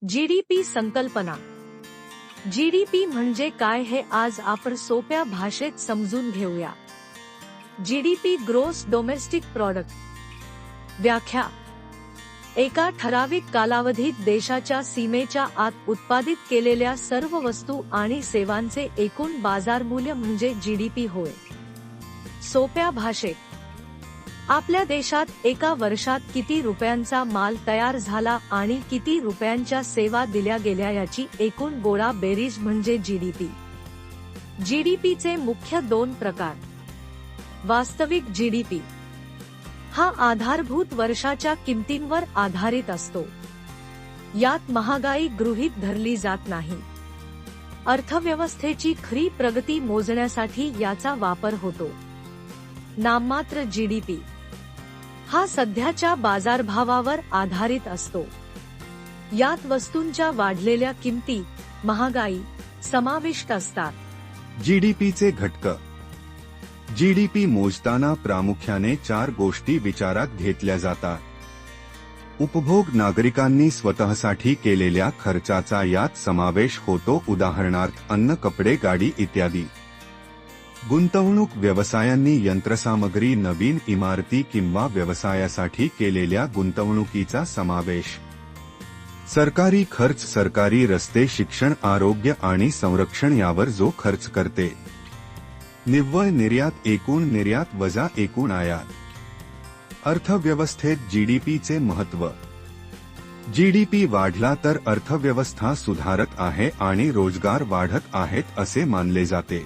GDP संकल्पना. GDP म्हणजे काय हे आज आपण सोप्या भाषेत समजून घेऊया. GDP gross domestic product. व्याख्या: एका ठराविक कालावधीत देशाच्या सीमेच्या आत उत्पादित केलेल्या सर्व वस्तू आणि सेवांचे एकूण बाजार मूल्य म्हणजे जीडीपी होय. सोप्या भाषेत, आपल्या देशात एका वर्षात किती रुपयांचा माल तयार झाला आणि किती रुपयांच्या सेवा दिल्या गेल्या याची एकूण गोळा बेरीज म्हणजे जीडीपी. जीडीपीचे मुख्य दोन प्रकार. वास्तविक जीडीपी हा आधारभूत वर्षाच्या किमतींवर आधारित असतो. यात महागाई गृहीत धरली जात नाही. अर्थव्यवस्थेची खरी प्रगती मोजण्यासाठी याचा वापर होतो. नाममात्र जीडीपी हा सध्याच्या बाजारभावावर आधारित असतो. यात वस्तूंच्या वाढलेल्या किमती, महागाई समाविष्ट असतात. जीडीपीचे घटक. जीडीपी मोजताना प्रामुख्याने 4 गोष्टी विचारात घेतल्या जातात. उपभोग, नागरिकांनी स्वतःसाठी केलेल्या खर्चाचा यात समावेश होतो, उदाहरणार्थ अन्न, कपडे, गाडी इत्यादी. गुंतवणूक, व्यवसायांनी यंत्रसामग्री, नवीन इमारती किंवा व्यवसायासाठी केलेल्या गुंतवणुकीचा समावेश. सरकारी खर्च, सरकारी रस्ते, शिक्षण, आरोग्य आणि संरक्षण यावर जो खर्च करते. निव्वळ निर्यात, एकूण निर्यात वजा एकूण आयात. अर्थव्यवस्थेत जीडीपीचे महत्त्व. जीडीपी वाढला तर अर्थव्यवस्था सुधारत आहे आणि रोजगार वाढत आहेत असे मानले जाते.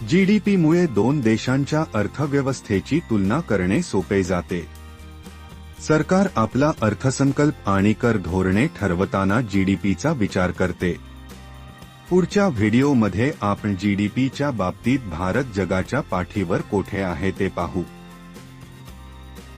जीडीपीमुळे 2 देशांच्या अर्थव्यवस्थेची तुलना करणे सोपे जाते. सरकार आपला अर्थसंकल्प आणि कर धोरणे ठरवताना जीडीपीचा विचार करते. पुढच्या व्हिडिओमध्ये आपण जीडीपीच्या बाबतीत भारत जगाच्या पाठीवर कोठे आहे ते पाहू.